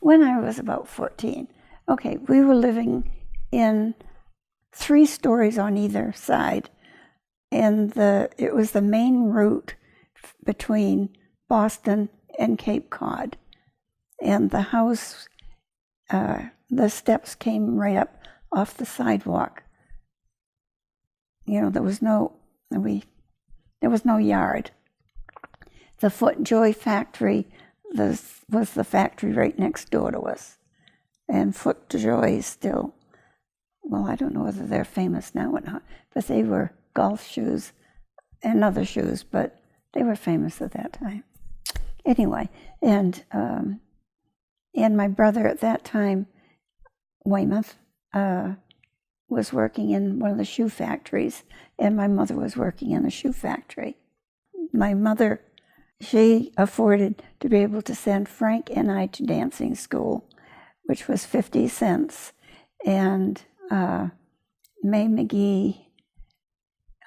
when I was about 14. Okay, we were living in 3 stories on either side, and it was the main route between Boston and Cape Cod. And the house, the steps came right up off the sidewalk. You know, there was no yard. The FootJoy factory was the factory right next door to us. And FootJoy is still, well, I don't know whether they're famous now or not, but they were golf shoes and other shoes, but they were famous at that time. Anyway, and my brother at that time, Weymouth, was working in one of the shoe factories, and my mother was working in a shoe factory. My mother, she afforded to be able to send Frank and I to dancing school, which was 50 cents. And May McGee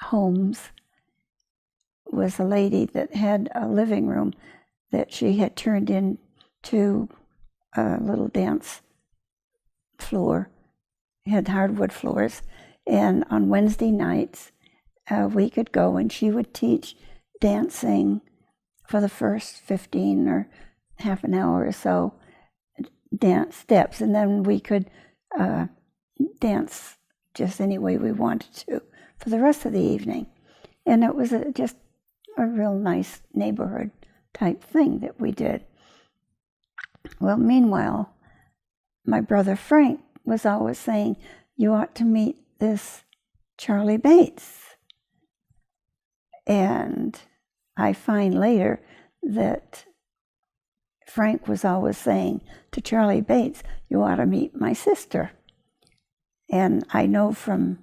Holmes was a lady that had a living room that she had turned into a little dance floor. It had hardwood floors. And on Wednesday nights, we could go and she would teach dancing for the first 15 or half an hour or so, dance steps. And then we could dance just any way we wanted to for the rest of the evening. And it was just a real nice neighborhood type thing that we did. Well, meanwhile, my brother Frank was always saying, you ought to meet this Charlie Bates. And I find later that Frank was always saying to Charlie Bates, you ought to meet my sister. And I know from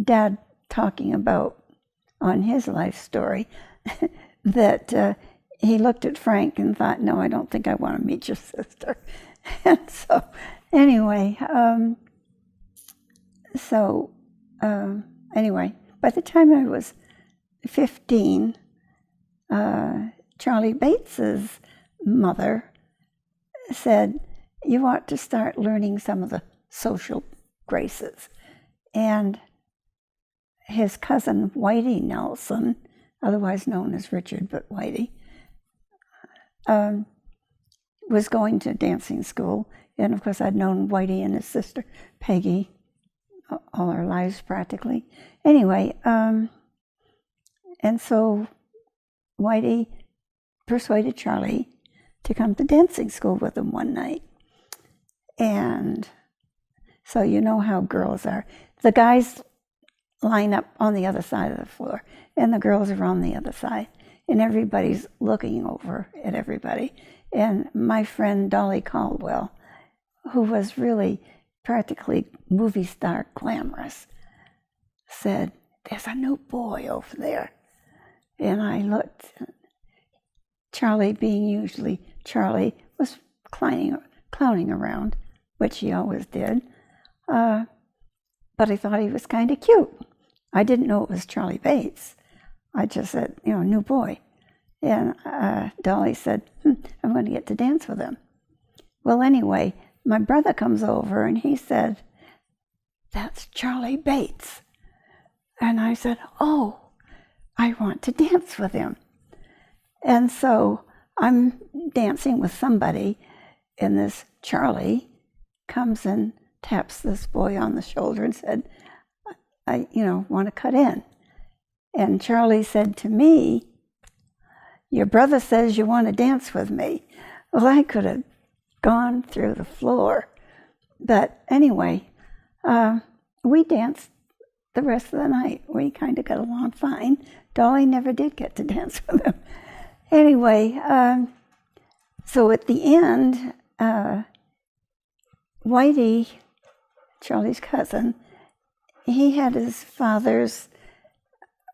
Dad talking about on his life story that he looked at Frank and thought, no, I don't think I want to meet your sister. And so anyway, by the time I was 15, Charlie Bates's mother said, you ought to start learning some of the social graces. And his cousin, Whitey Nelson, otherwise known as Richard, but Whitey, was going to dancing school. And of course, I'd known Whitey and his sister, Peggy, all our lives practically. Anyway, and so Whitey persuaded Charlie to come to dancing school with him one night. And so you know how girls are. The guys line up on the other side of the floor, and the girls are on the other side. And everybody's looking over at everybody. And my friend Dolly Caldwell, who was really practically movie star glamorous, said, there's a new boy over there. And I looked. Charlie, being usually Charlie, was clowning around, which he always did. But I thought he was kind of cute. I didn't know it was Charlie Bates. I just said, new boy. And Dolly said, I'm going to get to dance with him. Well, anyway, my brother comes over and he said, that's Charlie Bates. And I said, oh, I want to dance with him. And so I'm dancing with somebody, and this Charlie comes and taps this boy on the shoulder and said, I want to cut in. And Charlie said to me, your brother says you want to dance with me. Well, I could have gone through the floor. But anyway, we danced the rest of the night. We kind of got along fine. Dolly never did get to dance with him. Anyway, so at the end, Whitey, Charlie's cousin, he had his father's,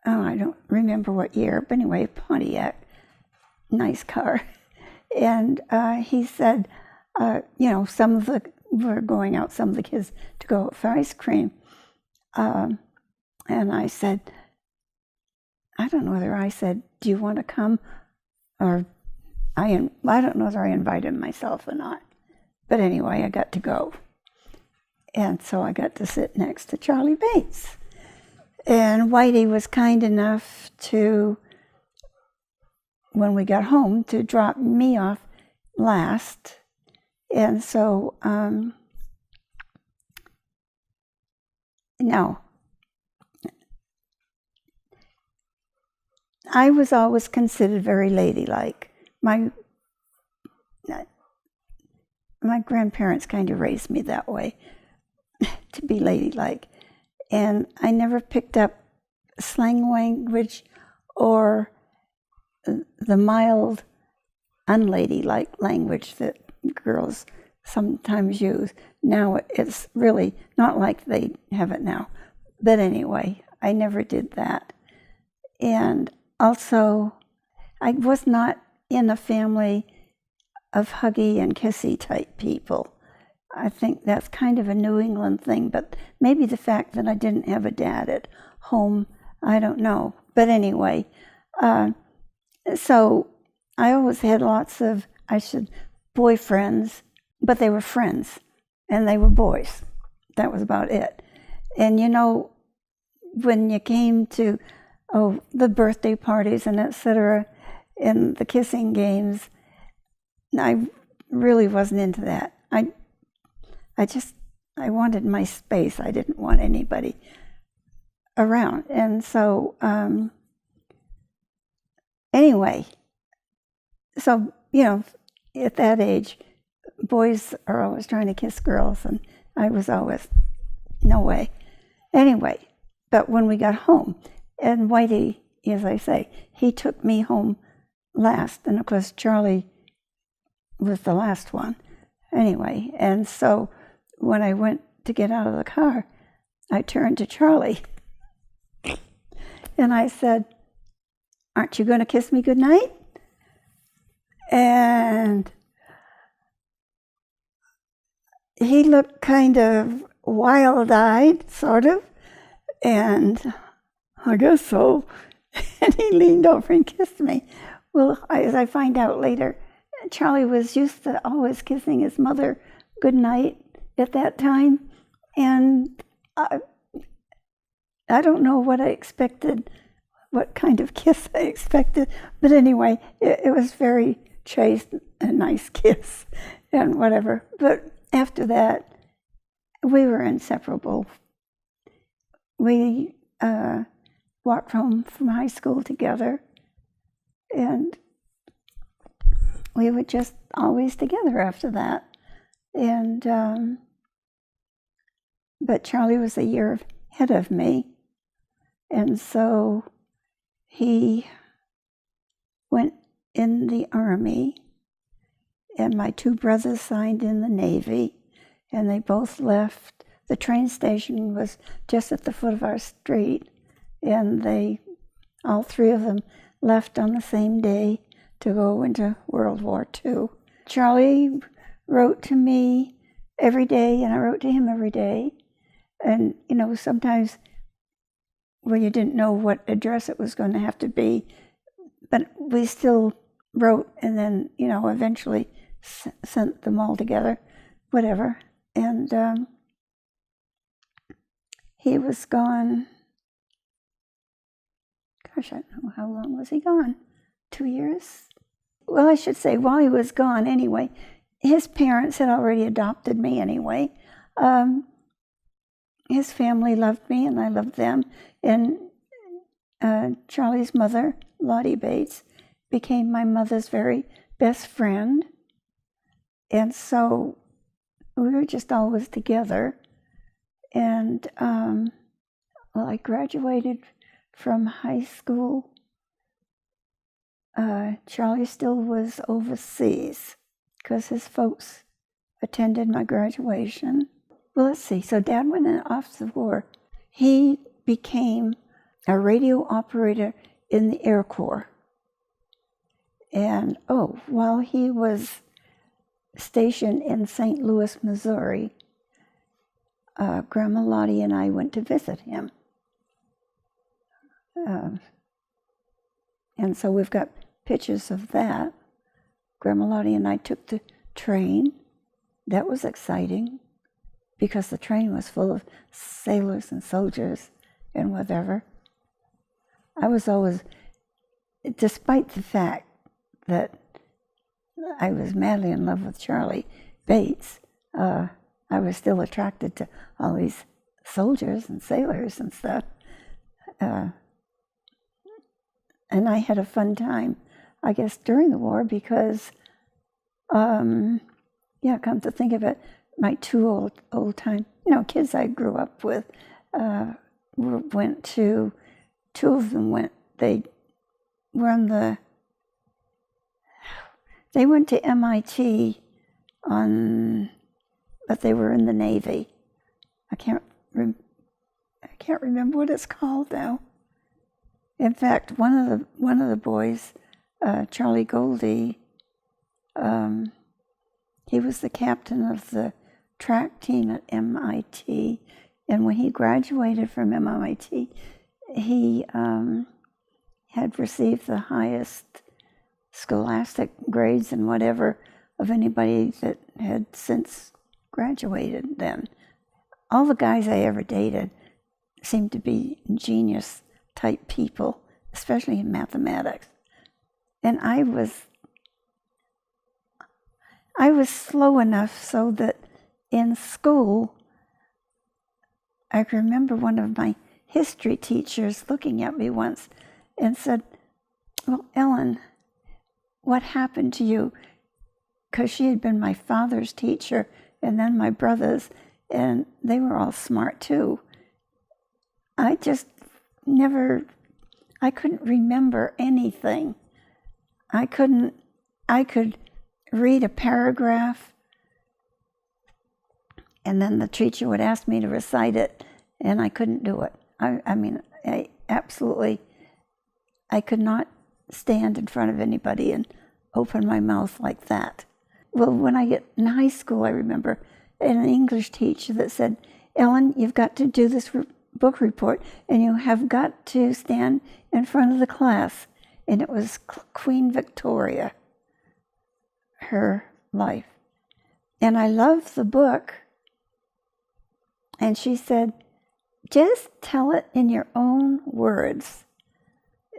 I don't remember what year, but anyway, Pontiac, nice car. And he said, some of the kids to go out for ice cream. And I said, I don't know whether I said, do you want to come? Or I don't know whether I invited myself or not. But anyway, I got to go. And so I got to sit next to Charlie Bates. And Whitey was kind enough to, when we got home, to drop me off last. And so, no. I was always considered very ladylike. My grandparents kind of raised me that way, to be ladylike. And I never picked up slang language or the mild, unladylike language that girls sometimes use. Now it's really not like they have it now. But anyway, I never did that. And also, I was not in a family of huggy and kissy type people. I think that's kind of a New England thing, but maybe the fact that I didn't have a dad at home, I don't know. But anyway, so I always had lots of, boyfriends, but they were friends, and they were boys. That was about it. And you know, when you came to, the birthday parties and etc., and the kissing games, I really wasn't into that. I wanted my space. I didn't want anybody around. And so, anyway, so, you know, at that age, boys are always trying to kiss girls, and I was always, no way. Anyway, but when we got home, and Whitey, as I say, he took me home last, and of course Charlie was the last one. Anyway, and so when I went to get out of the car, I turned to Charlie and I said, "Aren't you going to kiss me goodnight?" And he looked kind of wild-eyed, sort of, and I guess so. And he leaned over and kissed me. Well, as I find out later, Charlie was used to always kissing his mother goodnight at that time, and I don't know what I expected, what kind of kiss I expected, but anyway, it was very chaste, a nice kiss, and whatever. But after that, we were inseparable. We walked home from high school together, and we were just always together after that. And but Charlie was a year ahead of me, and so he went in the Army, and my two brothers signed in the Navy, and they both left. The train station was just at the foot of our street, and all three of them left on the same day to go into World War II. Charlie wrote to me every day, and I wrote to him every day. And, you know, sometimes when you didn't know what address it was going to have to be, but we still wrote, and then, you know, eventually sent them all together, whatever. And he was gone, gosh, I don't know, how long was he gone? 2 years? Well, I should say, while he was gone anyway, his parents had already adopted me anyway. His family loved me, and I loved them. And Charlie's mother, Lottie Bates, became my mother's very best friend. And so we were just always together. And, well, I graduated from high school. Charlie still was overseas because his folks attended my graduation. Well, let's see. So Dad went off to the war. He became a radio operator in the Air Corps. And, while he was stationed in St. Louis, Missouri, Grandma Lottie and I went to visit him. And so we've got pictures of that. Grandma Lottie and I took the train, that was exciting because the train was full of sailors and soldiers and whatever. I was always, despite the fact that I was madly in love with Charlie Bates, I was still attracted to all these soldiers and sailors and stuff. And I had a fun time, I guess, during the war because, come to think of it, my two old time, kids I grew up with went to, two of them they went to MIT but they were in the Navy. I can't remember what it's called now. In fact, one of the boys, Charlie Goldie, he was the captain of the track team at MIT, and when he graduated from MIT, he had received the highest scholastic grades and whatever of anybody that had since graduated then. All the guys I ever dated seemed to be genius type people, especially in mathematics. And I was slow enough so that in school, I can remember one of my history teachers looking at me once and said, "Well, Ellen, what happened to you?" Because she had been my father's teacher and then my brother's, and they were all smart too. I just I couldn't remember anything. I could read a paragraph, and then the teacher would ask me to recite it, and I couldn't do it. I could not stand in front of anybody and open my mouth like that. Well, when I get in high school, I remember an English teacher that said, "Ellen, you've got to do this book report, and you have got to stand in front of the class." And it was Queen Victoria, her life. And I loved the book. And she said, "Just tell it in your own words."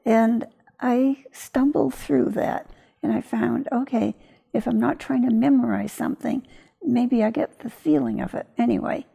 And I stumbled through that, and I found, okay, if I'm not trying to memorize something, maybe I get the feeling of it. Anyway,